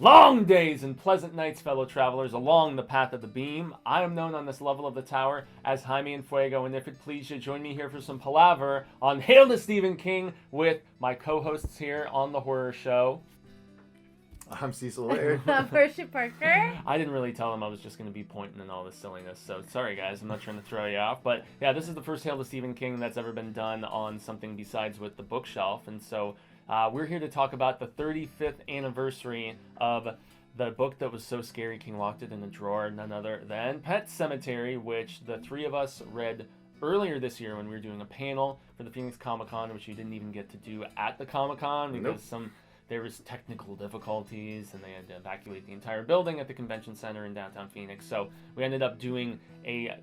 Long days and pleasant nights, fellow travelers, along the path of the beam. I am known on this level of the tower as Jaime and Fuego, and if it please you, join me here for some palaver on Hail to Stephen King with my co-hosts here on the horror show. I'm Cecil Laird. I'm Marcia Parker. I didn't really tell them I was just going to be pointing and all this silliness, so sorry guys, I'm not trying to throw you off. But yeah, this is the first Hail to Stephen King that's ever been done on something besides with the bookshelf, and so we're here to talk about the 35th anniversary of the book that was so scary King locked it in a drawer, none other than Pet Sematary, which the three of us read earlier this year when we were doing a panel for the Phoenix Comic-Con, which you didn't even get to do at the Comic-Con because there was technical difficulties and they had to evacuate the entire building at the convention center in downtown Phoenix. So we ended up doing a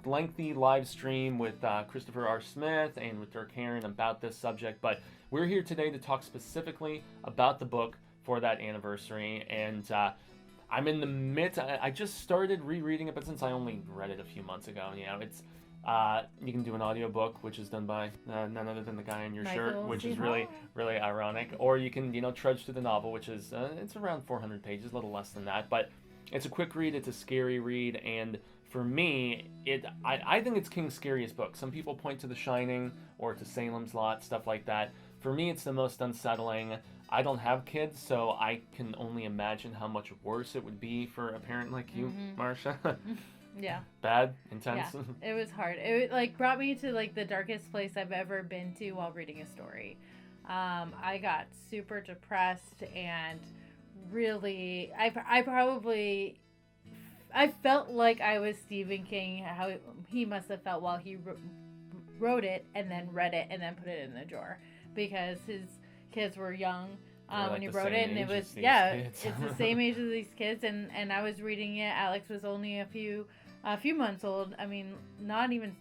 lengthy live stream with Kristopher R. Smith and with Dirk Heron about this subject. But we're here today to talk specifically about the book for that anniversary. And I'm in the midst, I just started rereading it, but since I only read it a few months ago, it's you can do an audiobook, which is done by none other than the guy in your shirt, which is really ironic. Or you can, trudge through the novel, which is, it's around 400 pages, a little less than that. But it's a quick read, it's a scary read, and for me, I think it's King's scariest book. Some people point to The Shining or to Salem's Lot, stuff like that. For me, it's the most unsettling. I don't have kids, so I can only imagine how much worse it would be for a parent like you, Marcia. Yeah. Bad? Intense? Yeah, it was hard. It brought me to the darkest place I've ever been to while reading a story. I got super depressed and really, I felt like I was Stephen King, how he must have felt while he wrote it and then read it and then put it in the drawer because his kids were young. When he wrote it, and it was it's the same age as these kids, and I was reading it. Alex was only a few months old. I mean, not even,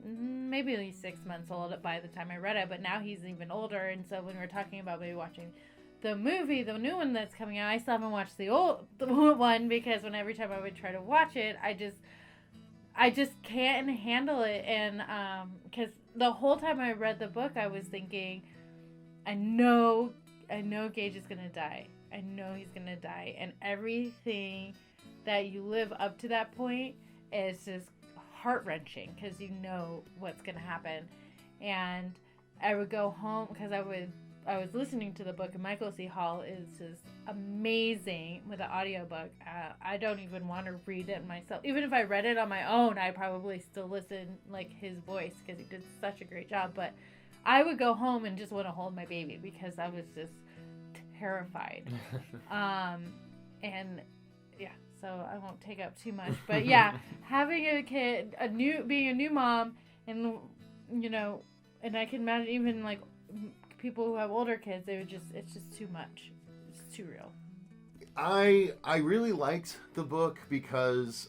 maybe only 6 months old by the time I read it, but now he's even older. And so when we're talking about maybe watching the movie, the new one that's coming out, I still haven't watched the old one because every time I would try to watch it, I just can't handle it. And because the whole time I read the book, I was thinking, I know Gage is gonna die. I know he's gonna die, and everything that you live up to that point is just heart-wrenching because you know what's gonna happen. And I would go home because I was listening to the book, and Michael C. Hall is just amazing with the audiobook. I don't even want to read it myself. Even if I read it on my own, I probably still listen like his voice because he did such a great job. But I would go home and just want to hold my baby because I was just terrified. And yeah, so I won't take up too much, but yeah, having a kid, being a new mom, and and I can imagine even like people who have older kids, it's just too much. It's too real. I really liked the book because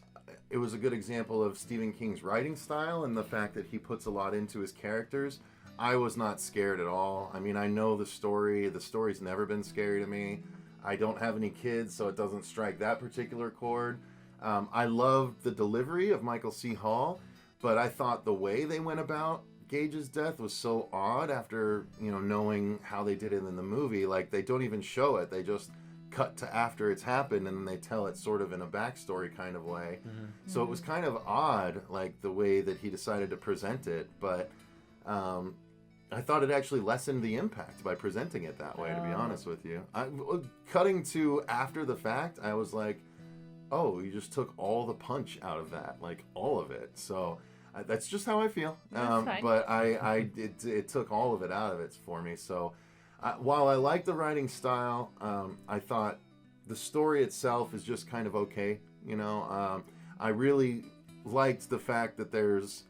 it was a good example of Stephen King's writing style and the fact that he puts a lot into his characters. I was not scared at all. I mean, I know the story. The story's never been scary to me. I don't have any kids, so it doesn't strike that particular chord. I loved the delivery of Michael C. Hall, but I thought the way they went about Gage's death was so odd after, knowing how they did it in the movie. Like, they don't even show it. They just cut to after it's happened, and then they tell it sort of in a backstory kind of way. Mm-hmm. So it was kind of odd, like, the way that he decided to present it, but I thought it actually lessened the impact by presenting it that way, to be honest with you. Cutting to after the fact, I was like, oh, you just took all the punch out of that, like all of it. So that's just how I feel. But it took all of it out of it for me. So while I like the writing style, I thought the story itself is just kind of okay. I really liked the fact that there's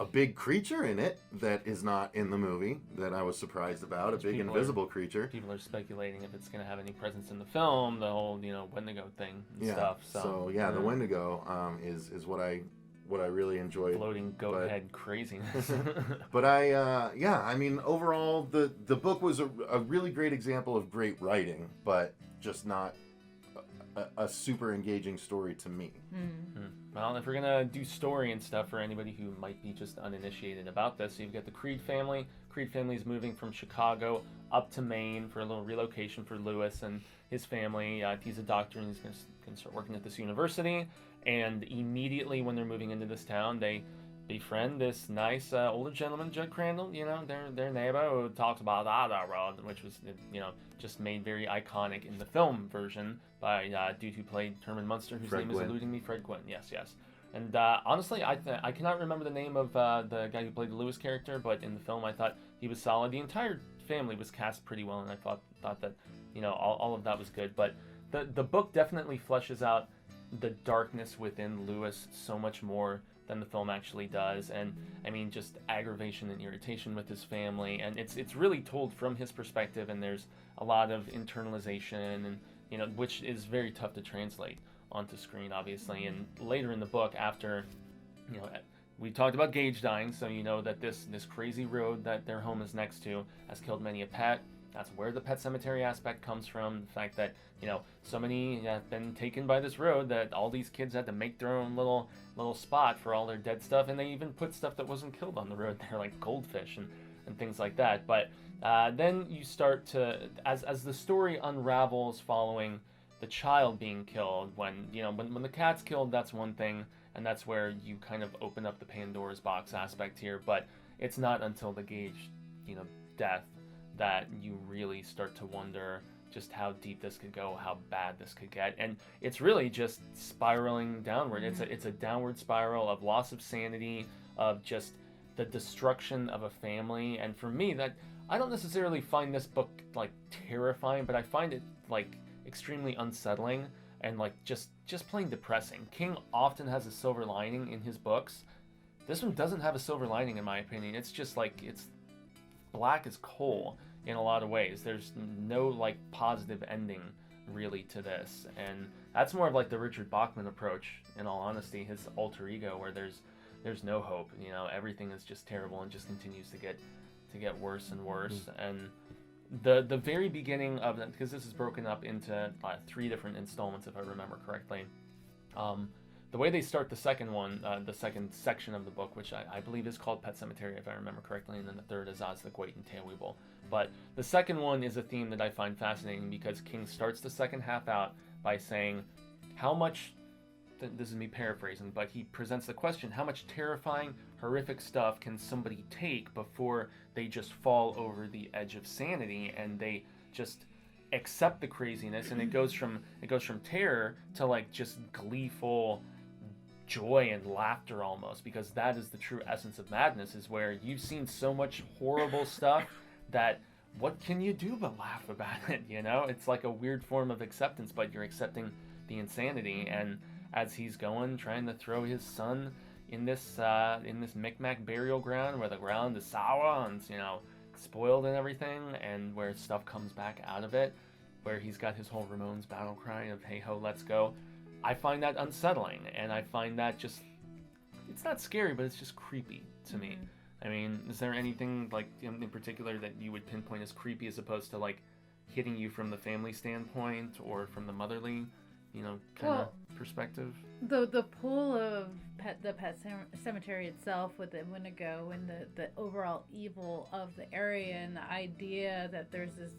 a big creature in it that is not in the movie that I was surprised about, a big invisible creature. People are speculating if it's going to have any presence in the film, the whole, Wendigo thing and stuff. So the Wendigo is what I really enjoyed. Floating goat head craziness. But I mean, overall, the book was a really great example of great writing, but just not a super engaging story to me. Well, if we're gonna do story and stuff for anybody who might be just uninitiated about this, you've got the Creed family. Creed family is moving from Chicago up to Maine for a little relocation for Lewis, and his family. He's a doctor and he's going to start working at this university. And immediately when they're moving into this town, they befriend this nice older gentleman, Judd Crandall, their neighbor, who talks about the road, which was, just made very iconic in the film version by dude who played Herman Munster, whose name is eluding me, Fred Gwynne. Yes. And honestly, I cannot remember the name of the guy who played the Lewis character, but in the film I thought he was solid. The entire family was cast pretty well, and I thought that, all of that was good. But the book definitely fleshes out the darkness within Lewis so much more than the film actually does, and I mean just aggravation and irritation with his family, and it's really told from his perspective, and there's a lot of internalization, and which is very tough to translate onto screen, obviously. And later in the book, after we talked about Gage dying, so that this crazy road that their home is next to has killed many a pet. That's where the Pet Sematary aspect comes from. The fact that, so many have been taken by this road that all these kids had to make their own little spot for all their dead stuff. And they even put stuff that wasn't killed on the road there, like goldfish and things like that. But then you start to, as the story unravels following the child being killed, when the cat's killed, that's one thing. And that's where you kind of open up the Pandora's box aspect here. But it's not until the Gage, death that you really start to wonder just how deep this could go, how bad this could get. And it's really just spiraling downward. Mm-hmm. It's a downward spiral of loss of sanity, of just the destruction of a family. And for me, that I don't necessarily find this book like terrifying, but I find it like extremely unsettling and like just plain depressing. King often has a silver lining in his books. This one doesn't have a silver lining, in my opinion. It's just like, it's black as coal in a lot of ways. There's no like positive ending really to this, and that's more of like the Richard Bachman approach, in all honesty, his alter ego, where there's no hope. Everything is just terrible and just continues to get worse and worse. And the very beginning of that, because this is broken up into 3 different installments if I remember correctly. The way they start the second one, the second section of the book, which I believe is called Pet Sematary, if I remember correctly, and then the third is Oz the Great and Tailweevil. But the second one is a theme that I find fascinating, because King starts the second half out by saying how much, this is me paraphrasing, but he presents the question, how much terrifying, horrific stuff can somebody take before they just fall over the edge of sanity and they just accept the craziness? And it goes from terror to like just gleeful joy and laughter almost, because that is the true essence of madness, is where you've seen so much horrible stuff that what can you do but laugh about it? It's like a weird form of acceptance, but you're accepting the insanity. And as he's trying to throw his son in this Micmac burial ground where the ground is sour and spoiled and everything, and where stuff comes back out of it, where he's got his whole Ramones battle cry of hey ho, let's go. I find that unsettling, and I find that just, it's not scary, but it's just creepy to me. I mean, is there anything like in particular that you would pinpoint as creepy, as opposed to like hitting you from the family standpoint or from the motherly, kind of perspective? The pull of the Pet Sematary itself with the Windigo and the overall evil of the area, and the idea that there's this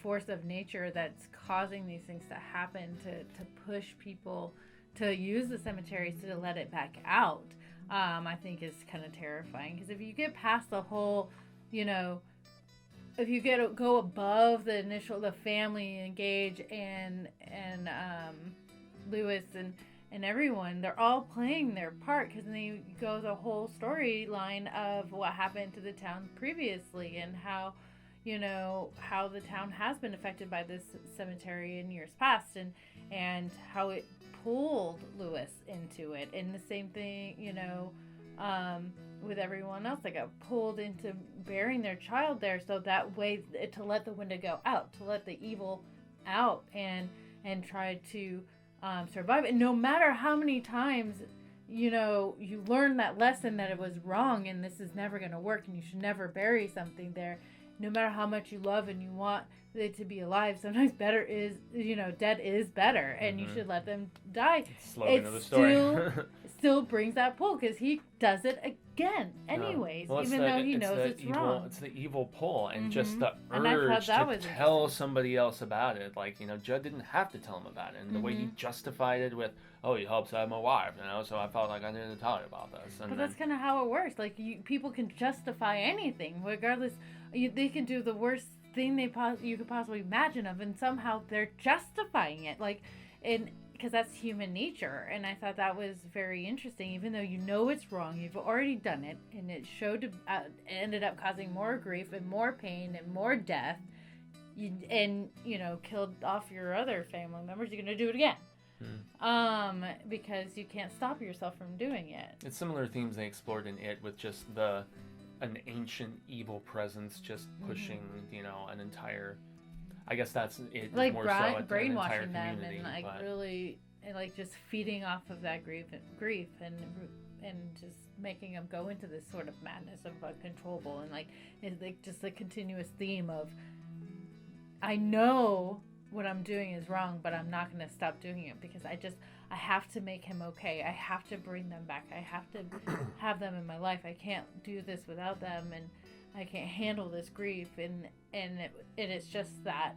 force of nature that's causing these things to happen, to push people to use the cemeteries to let it back out, I think is kind of terrifying. Because if you get past the whole, if you go above the family and Gage and Lewis and everyone, they're all playing their part, because then you go the whole storyline of what happened to the town previously, and how the town has been affected by this cemetery in years past, and how it pulled Lewis into it. And the same thing, with everyone else, they got pulled into burying their child there, so that way to let the Windigo out, to let the evil out, and try to survive. And no matter how many times you learn that lesson that it was wrong and this is never going to work and you should never bury something there, no matter how much you love and you want it to be alive, sometimes better is, dead is better, and you should let them die. Slogan of the story. still brings that pull because he does it again anyways, even though he knows it's wrong. It's the evil pull, and just the And I urge thought that to was tell somebody else about it. Like, Judd didn't have to tell him about it, and the way he justified it with, oh, he helps out my wife, so I felt like I needed to tell you about this. And but that's kind of how it works. Like, people can justify anything, regardless. They can do the worst thing you could possibly imagine of, and somehow they're justifying it. Like, because that's human nature. And I thought that was very interesting. Even though you know it's wrong, you've already done it, and it ended up causing more grief and more pain and more death, and killed off your other family members. You're gonna do it again. Because you can't stop yourself from doing it. It's similar themes they explored in It, with just an ancient evil presence just pushing, an entire. I guess that's it. Like more so brainwashing them and really just feeding off of that grief and just making them go into this sort of madness of uncontrollable, and it's like just the continuous theme of, I know what I'm doing is wrong, but I'm not going to stop doing it because I have to make him okay. I have to bring them back. I have to have them in my life. I can't do this without them, and I can't handle this grief, and it's just that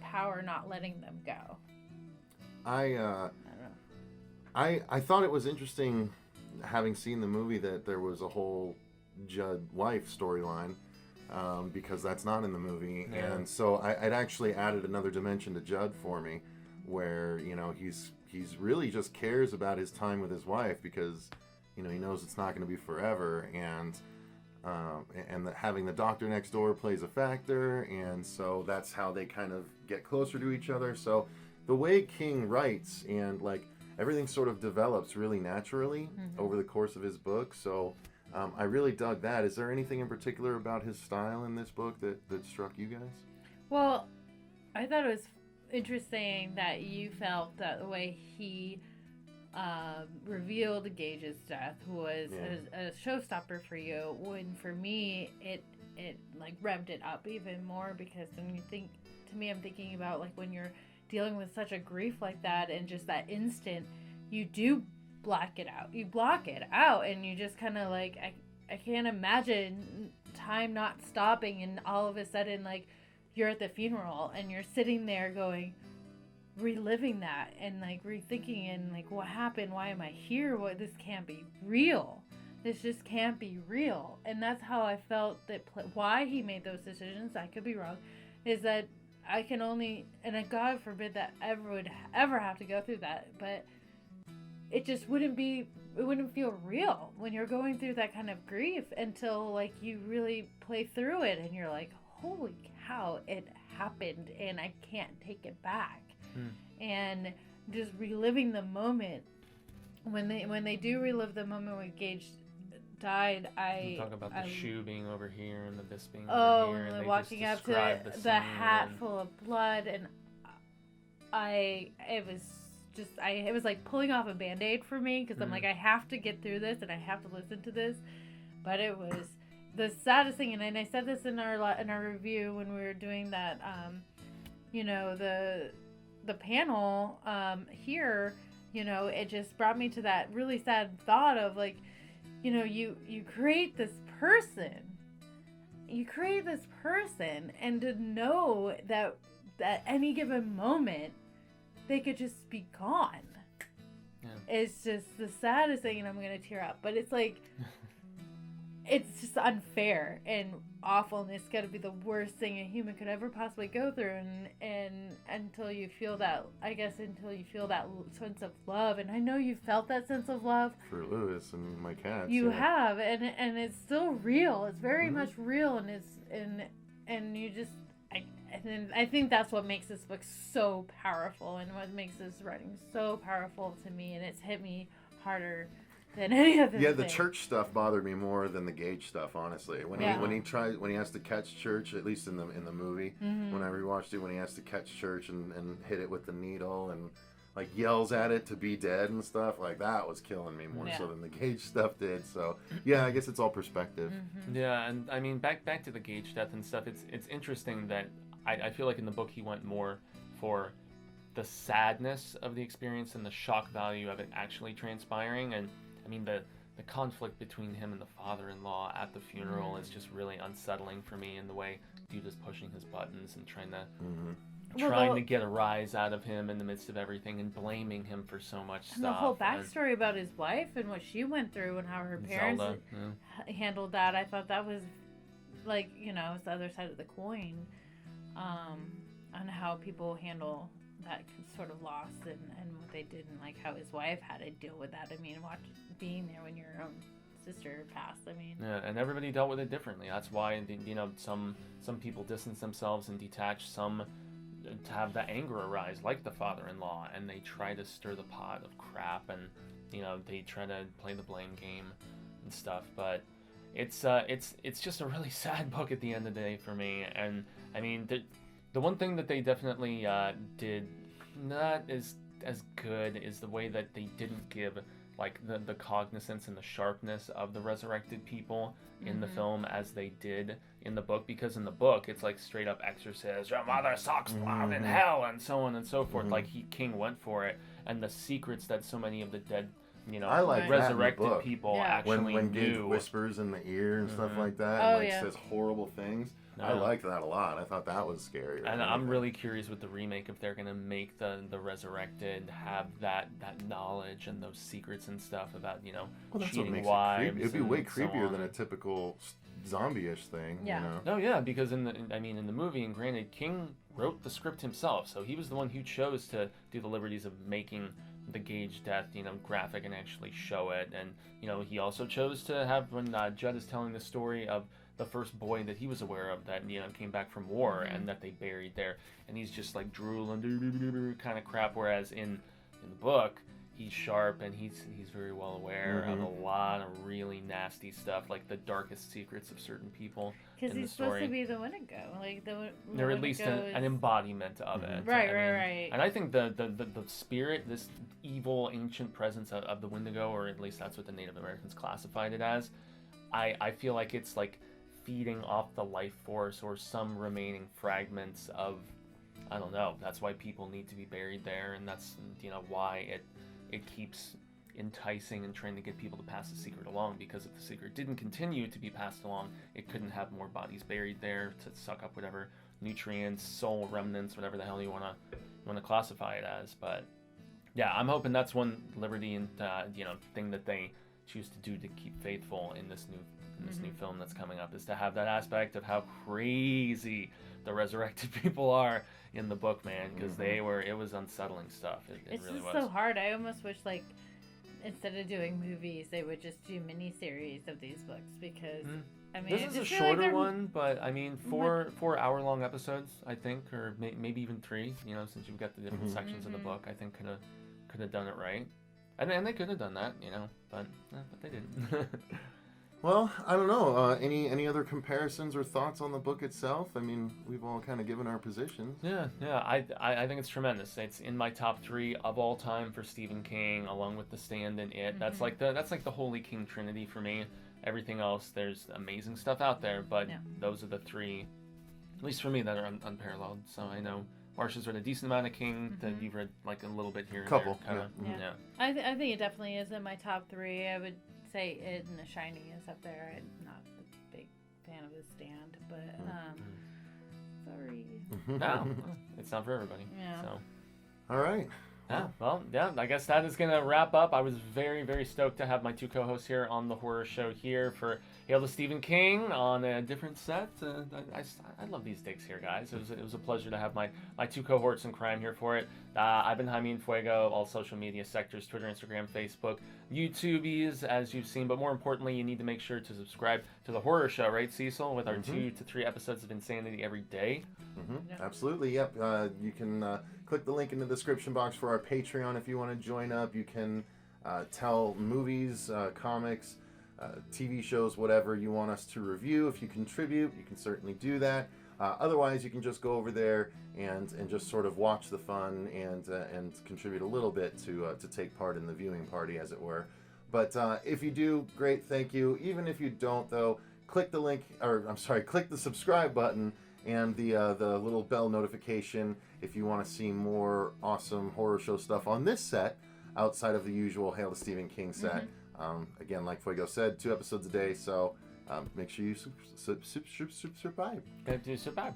power not letting them go. I don't know. I thought it was interesting, having seen the movie, that there was a whole Judd wife storyline, because that's not in the movie, and so I'd actually added another dimension to Judd for me, where he's really just cares about his time with his wife, because he knows it's not going to be forever, and having the doctor next door plays a factor, and so that's how they kind of get closer to each other. So the way King writes, and everything sort of develops really naturally over the course of his book. So I really dug that. Is there anything in particular about his style in this book that struck you guys? Well, I thought it was interesting that you felt that the way he revealed Gage's death was a showstopper for you, when for me it revved it up even more, because when I'm thinking about when you're dealing with such a grief like that, and just that instant, you do block it out, and you just kind of I can't imagine time not stopping, and all of a sudden you're at the funeral and you're sitting there reliving that, and rethinking, and what happened, why am I here, this can't be real, this just can't be real. And that's how I felt that why he made those decisions, I could be wrong, is that I can only, and God forbid that would ever have to go through that, but it just wouldn't feel real when you're going through that kind of grief, until you really play through it and you're like, holy cow, it happened and I can't take it back. And just reliving the moment, when they do relive the moment when Gage died, you talk about the shoe being over here and this being over here, and walking up to the hat full of blood, and it was like pulling off a Band-Aid for me, because I'm like, I have to get through this and I have to listen to this. But it was the saddest thing, and I said this in our review when we were doing that, the panel here, it just brought me to that really sad thought of you create this person, and to know that at any given moment they could just be gone. It's just the saddest thing, and I'm gonna tear up, but it's it's just unfair and awful, and it's got to be the worst thing a human could ever possibly go through, and until you feel that sense of love. And I know you felt that sense of love for Lewis and my cats. You have, and it's still real. It's very much real, and it's and you just I think that's what makes this book so powerful, and what makes this writing so powerful to me, and it's hit me harder than any other thing. The church stuff bothered me more than the Gage stuff, honestly. When he has to catch Church, at least in the movie, when I rewatched it, when he has to catch Church and hit it with the needle and yells at it to be dead and stuff, that was killing me more so than the Gage stuff did. So I guess it's all perspective. Yeah, and I mean back to the Gage death and stuff. It's interesting that I feel like in the book he went more for the sadness of the experience and the shock value of it actually transpiring. And I mean, the conflict between him and the father-in-law at the funeral is just really unsettling for me, in the way dude is pushing his buttons and trying to get a rise out of him in the midst of everything, and blaming him for so much stuff. And the whole backstory about his wife and what she went through and how her parents handled that, I thought that was like, it's the other side of the coin, on how people handle that sort of loss and what they did, and like how his wife had to deal with that. I mean, being there when your own sister passed. I mean, yeah, and everybody dealt with it differently. That's why some people distance themselves and detach. Some have the anger arise, like the father-in-law, and they try to stir the pot of crap, and they try to play the blame game and stuff. But it's just a really sad book at the end of the day for me. And I mean, the one thing that they definitely did not as good is the way that they didn't give like the cognizance and the sharpness of the resurrected people in the film as they did in the book, because in the book it's like straight up exorcist, your mother sucks blood in hell, and so on and so forth. Like King went for it, and the secrets that so many of the dead I like resurrected people actually when knew. Gage whispers in the ear and stuff like that, and says horrible things. No. I liked that a lot. I thought that was scary. And I'm really curious with the remake if they're gonna make the resurrected have that knowledge and those secrets and stuff about cheating wives. It'd be way creepier than a typical zombie-ish thing. Yeah. No, yeah, because in the movie, and granted, King wrote the script himself, so he was the one who chose to do the liberties of making the Gage death, graphic and actually show it. And he also chose to have, when Judd is telling the story of the first boy that he was aware of that came back from war and that they buried there, and he's just like drooling kind of crap, whereas in the book he's sharp and he's very well aware of a lot of really nasty stuff, like the darkest secrets of certain people. Because he's supposed to be the Windigo, like or at least an embodiment of it. Right. And I think the spirit, this evil ancient presence of the Windigo, or at least that's what the Native Americans classified it as, I feel like it's like feeding off the life force or some remaining fragments of, I don't know, that's why people need to be buried there, and that's why it keeps enticing and trying to get people to pass the secret along, because if the secret didn't continue to be passed along, it couldn't have more bodies buried there to suck up whatever nutrients, soul remnants, whatever the hell you want to classify it as. But yeah, I'm hoping that's one liberty and thing that they choose to do to keep faithful in this new film that's coming up, is to have that aspect of how crazy the resurrected people are in the book, man, because it was unsettling stuff. It really was. It's so hard. I almost wish, like, instead of doing movies, they would just do miniseries of these books, because I mean, this is a shorter one, but I mean, 4 hour-long episodes, I think, or maybe even 3. Since you've got the different sections of the book, I think could have done it right, and they could have done that, but they didn't. Well, I don't know. Any other comparisons or thoughts on the book itself? I mean, we've all kind of given our positions. Yeah. I think it's tremendous. It's in my top 3 of all time for Stephen King, along with The Stand and It. That's like the holy King trinity for me. Everything else, there's amazing stuff out there, but those are the 3, at least for me, that are unparalleled. So I know Marcia's read a decent amount of King. That you've read like a little bit here and there. Kind of. Yeah. I think it definitely is in my top 3. I would say It and The Shining is up there. I'm not a big fan of The Stand, but sorry. No, it's not for everybody. Yeah. So. All right. Yeah, well, I guess that is going to wrap up. I was very, very stoked to have my 2 co-hosts here on the horror show here for Hail to Stephen King on a different set. I love these digs here, guys. It was a pleasure to have my 2 cohorts in crime here for it. I've been Jaime and Fuego, all social media sectors, Twitter, Instagram, Facebook, YouTubies, as you've seen. But more importantly, you need to make sure to subscribe to the horror show, right, Cecil? With our 2 to 3 episodes of insanity every day. Absolutely, yep. You can click the link in the description box for our Patreon if you want to join up. You can tell movies, comics, TV shows, whatever you want us to review. If you contribute, you can certainly do that. Otherwise, you can just go over there and just sort of watch the fun and contribute a little bit to take part in the viewing party, as it were. But if you do, great, thank you. Even if you don't, though, click the subscribe button and the little bell notification if you want to see more awesome horror show stuff on this set outside of the usual Hail to Stephen King set. Again, like Fuego said, 2 episodes a day, so make sure you subscribe. Do subscribe.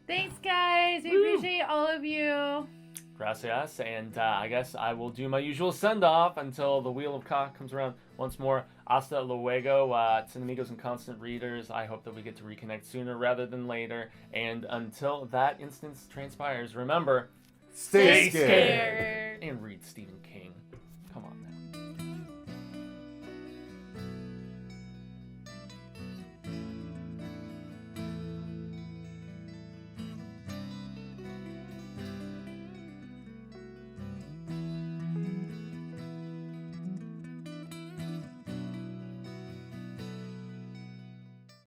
Thanks, guys. We appreciate all of you. Gracias, and I guess I will do my usual send-off until the Wheel of Cock comes around once more. Hasta luego, Cinemigos and constant readers. I hope that we get to reconnect sooner rather than later. And until that instance transpires, remember, Stay scared. And read Stephen King. Come on now.